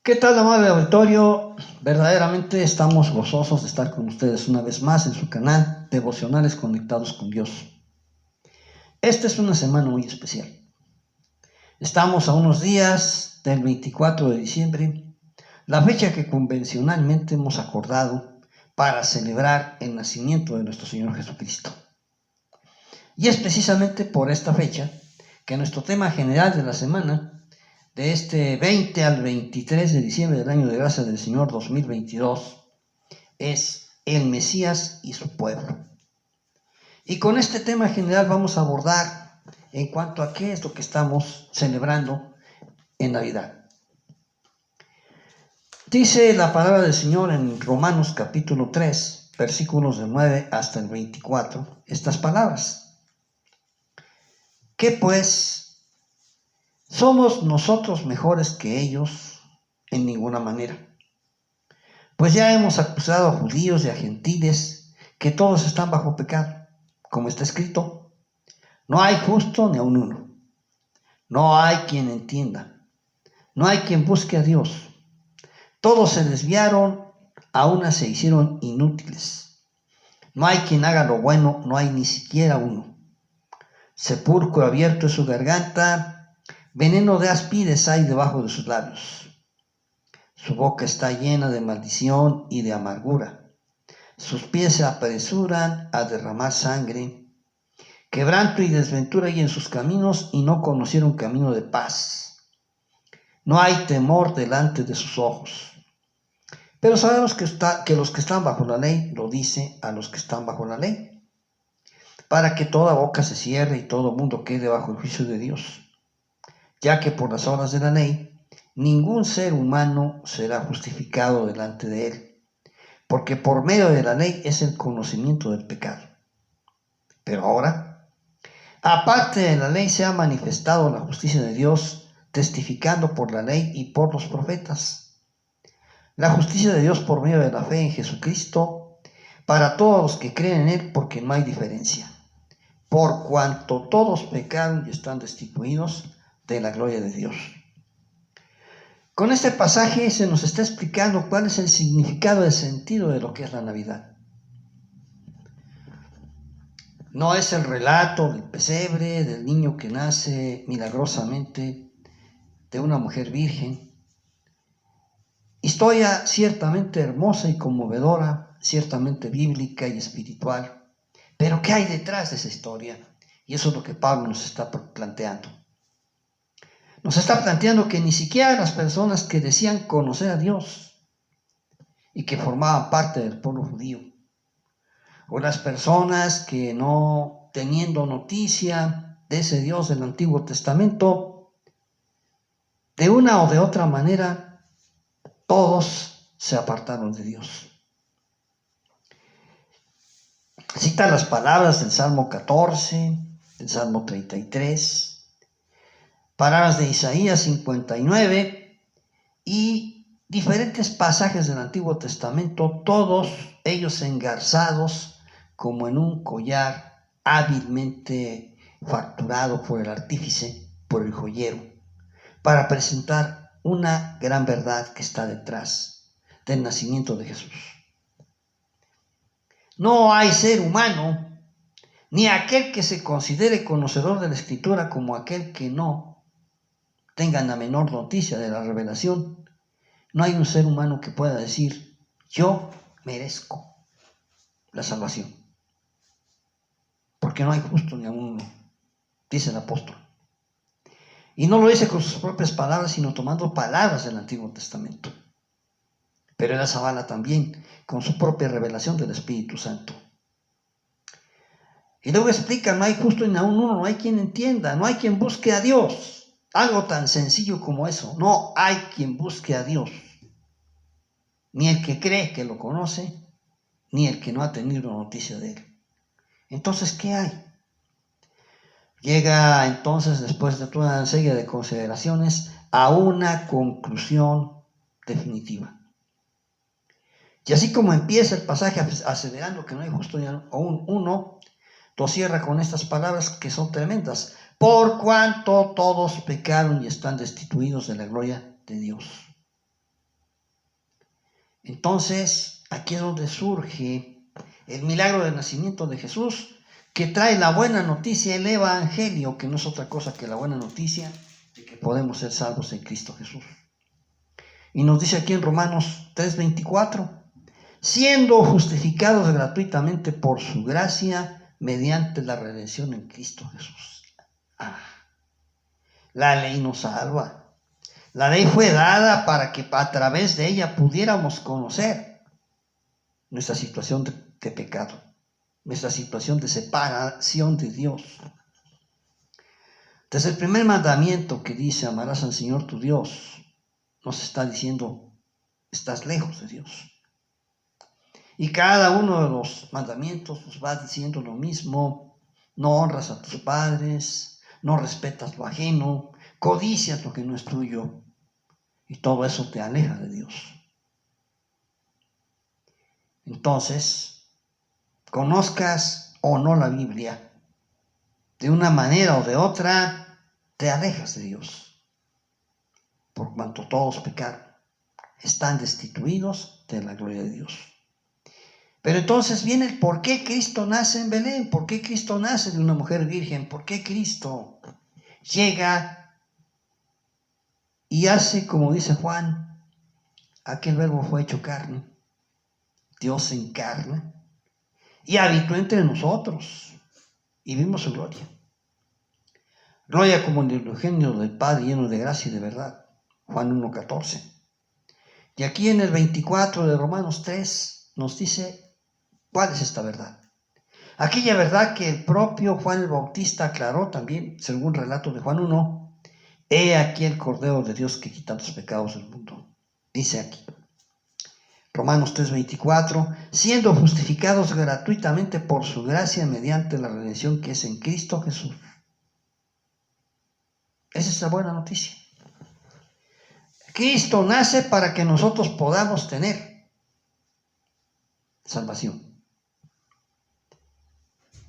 ¿Qué tal, amable auditorio? Verdaderamente estamos gozosos de estar con ustedes una vez más en su canal Devocionales Conectados con Dios. Esta es una semana muy especial. Estamos a unos días del 24 de diciembre, la fecha que convencionalmente hemos acordado para celebrar el nacimiento de nuestro Señor Jesucristo. Y es precisamente por esta fecha que nuestro tema general de la semana, de este 20 al 23 de diciembre del año de gracia del Señor 2022, es el Mesías y su pueblo. Y con este tema general vamos a abordar en cuanto a qué es lo que estamos celebrando en Navidad. Dice la palabra del Señor en Romanos capítulo 3, versículos del 9 hasta el 24, estas palabras. ¿Qué pues? ¿Somos nosotros mejores que ellos? En ninguna manera. Pues ya hemos acusado a judíos y a gentiles que todos están bajo pecado, como está escrito: no hay justo ni aun uno, no hay quien entienda, no hay quien busque a Dios. Todos se desviaron, a una se hicieron inútiles. No hay quien haga lo bueno, no hay ni siquiera uno. Sepulcro abierto es su garganta, veneno de áspides hay debajo de sus labios. Su boca está llena de maldición y de amargura. Sus pies se apresuran a derramar sangre. Quebranto y desventura hay en sus caminos, y no conocieron camino de paz. No hay temor delante de sus ojos. Pero sabemos que los que están bajo la ley lo dice a los que están bajo la ley, para que toda boca se cierre y todo mundo quede bajo el juicio de Dios, ya que por las obras de la ley ningún ser humano será justificado delante de él, porque por medio de la ley es el conocimiento del pecado. Pero ahora, aparte de la ley, se ha manifestado la justicia de Dios, testificando por la ley y por los profetas. La justicia de Dios por medio de la fe en Jesucristo, para todos los que creen en Él, porque no hay diferencia, por cuanto todos pecaron y están destituidos de la gloria de Dios. Con este pasaje se nos está explicando cuál es el significado, el sentido de lo que es la Navidad. No es el relato del pesebre, del niño que nace milagrosamente de una mujer virgen. Historia ciertamente hermosa y conmovedora, ciertamente bíblica y espiritual. Pero ¿qué hay detrás de esa historia? Y eso es lo que Pablo nos está planteando. Nos está planteando que ni siquiera las personas que decían conocer a Dios y que formaban parte del pueblo judío, o las personas que no teniendo noticia de ese Dios del Antiguo Testamento, de una o de otra manera, todos se apartaron de Dios. Cita las palabras del Salmo 14, del Salmo 33, palabras de Isaías 59 y diferentes pasajes del Antiguo Testamento, todos ellos engarzados como en un collar hábilmente facturado por el artífice, por el joyero, para presentar una gran verdad que está detrás del nacimiento de Jesús. No hay ser humano, ni aquel que se considere conocedor de la Escritura como aquel que no tenga la menor noticia de la revelación. No hay un ser humano que pueda decir: yo merezco la salvación, porque no hay justo ni a uno, dice el apóstol. Y no lo dice con sus propias palabras, sino tomando palabras del Antiguo Testamento. Pero él las avala también con su propia revelación del Espíritu Santo. Y luego explica: no hay justo ni aun uno, no hay quien entienda, no hay quien busque a Dios. Algo tan sencillo como eso: no hay quien busque a Dios. Ni el que cree que lo conoce, ni el que no ha tenido noticia de él. Entonces, ¿qué hay? Llega entonces, después de toda una serie de consideraciones, a una conclusión definitiva. Y así como empieza el pasaje aseverando que no hay justo ni aun uno, lo cierra con estas palabras que son tremendas: por cuanto todos pecaron y están destituidos de la gloria de Dios. Entonces, aquí es donde surge el milagro del nacimiento de Jesús, que trae la buena noticia, el evangelio, que no es otra cosa que la buena noticia de que podemos ser salvos en Cristo Jesús. Y nos dice aquí en Romanos 3:24, siendo justificados gratuitamente por su gracia mediante la redención en Cristo Jesús. La ley nos salva. La ley fue dada para que a través de ella pudiéramos conocer nuestra situación de pecado, nuestra situación de separación de Dios. Desde el primer mandamiento que dice, amarás al Señor tu Dios, nos está diciendo, estás lejos de Dios. Y cada uno de los mandamientos nos va diciendo lo mismo. No honras a tus padres, no respetas lo ajeno, codicias lo que no es tuyo. Y todo eso te aleja de Dios. Entonces, conozcas o no la Biblia, de una manera o de otra, te alejas de Dios. Por cuanto todos pecaron, están destituidos de la gloria de Dios. Pero entonces viene el por qué Cristo nace en Belén, por qué Cristo nace de una mujer virgen, por qué Cristo llega y hace, como dice Juan, aquel verbo fue hecho carne, Dios se encarna y habitó entre nosotros y vimos su gloria. Gloria como el unigénito del Padre, lleno de gracia y de verdad. Juan 1:14. Y aquí en el 24 de Romanos 3 nos dice cuál es esta verdad. Aquella verdad que el propio Juan el Bautista aclaró también, según relato de Juan 1, he aquí el Cordero de Dios que quita los pecados del mundo. Dice aquí, Romanos 3:24, siendo justificados gratuitamente por su gracia mediante la redención que es en Cristo Jesús. Esa es la buena noticia. Cristo nace para que nosotros podamos tener salvación.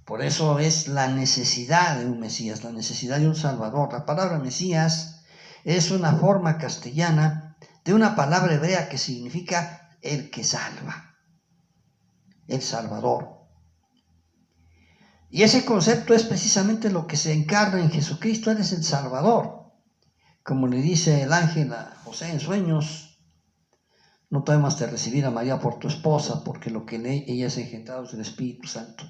Por eso es la necesidad de un Mesías, la necesidad de un Salvador. La palabra Mesías es una forma castellana de una palabra hebrea que significa el que salva, el Salvador. Y ese concepto es precisamente lo que se encarna en Jesucristo. Él es el Salvador. Como le dice el ángel a José en sueños, no temas de recibir a María por tu esposa, porque lo que ella es engendrado del Espíritu Santo.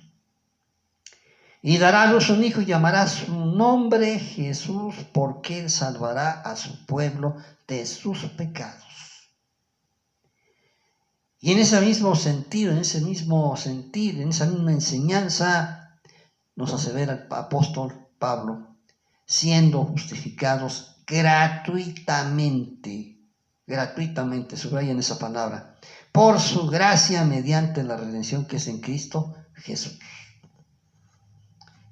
Y dará a luz un hijo y llamará su nombre Jesús, porque él salvará a su pueblo de sus pecados. Y en ese mismo sentido, en esa misma enseñanza, nos asevera el apóstol Pablo, siendo justificados gratuitamente, subrayen esa palabra, por su gracia mediante la redención que es en Cristo Jesús.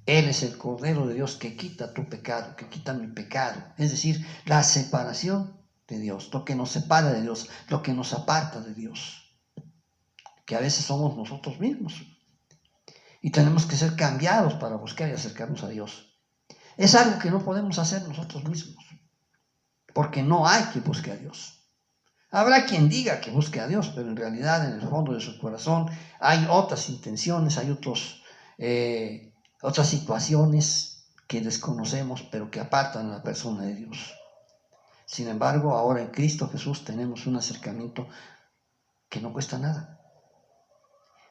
Él es el Cordero de Dios que quita tu pecado, que quita mi pecado, es decir, la separación de Dios, lo que nos separa de Dios, lo que nos aparta de Dios, que a veces somos nosotros mismos. Y tenemos que ser cambiados para buscar y acercarnos a Dios. Es algo que no podemos hacer nosotros mismos, porque no hay que busque a Dios. Habrá quien diga que busque a Dios, pero en realidad en el fondo de su corazón hay otras intenciones, hay otras situaciones que desconocemos, pero que apartan a la persona de Dios. Sin embargo, ahora en Cristo Jesús tenemos un acercamiento que no cuesta nada.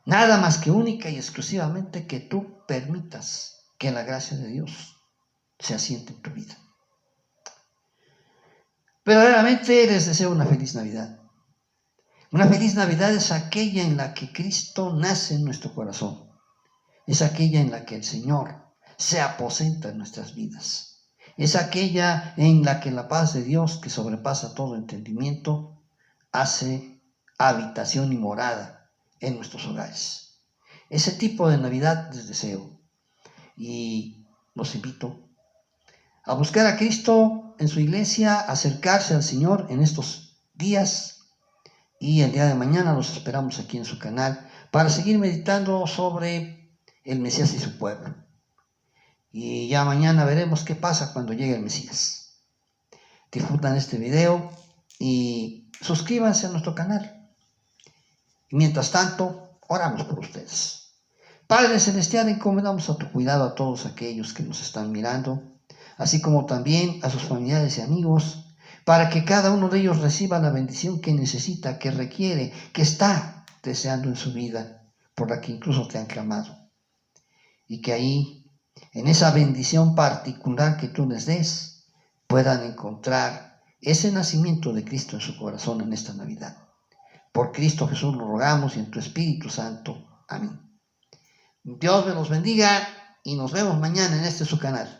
Nada más que única y exclusivamente que tú permitas que la gracia de Dios se asiente en tu vida. Verdaderamente les deseo una feliz Navidad. Una feliz Navidad es aquella en la que Cristo nace en nuestro corazón. Es aquella en la que el Señor se aposenta en nuestras vidas. Es aquella en la que la paz de Dios, que sobrepasa todo entendimiento, hace habitación y morada en nuestros hogares. Ese tipo de Navidad les deseo y los invito a buscar a Cristo en su iglesia, acercarse al Señor en estos días, y el día de mañana los esperamos aquí en su canal para seguir meditando sobre el Mesías y su pueblo. Y ya mañana veremos qué pasa cuando llegue el Mesías. Disfrutan este video y suscríbanse a nuestro canal. Y mientras tanto, oramos por ustedes. Padre Celestial, encomendamos a tu cuidado a todos aquellos que nos están mirando, así como también a sus familiares y amigos, para que cada uno de ellos reciba la bendición que necesita, que requiere, que está deseando en su vida, por la que incluso te han clamado. Y que ahí, en esa bendición particular que tú les des, puedan encontrar ese nacimiento de Cristo en su corazón en esta Navidad. Por Cristo Jesús lo rogamos y en tu Espíritu Santo. Amén. Dios me los bendiga y nos vemos mañana en este su canal.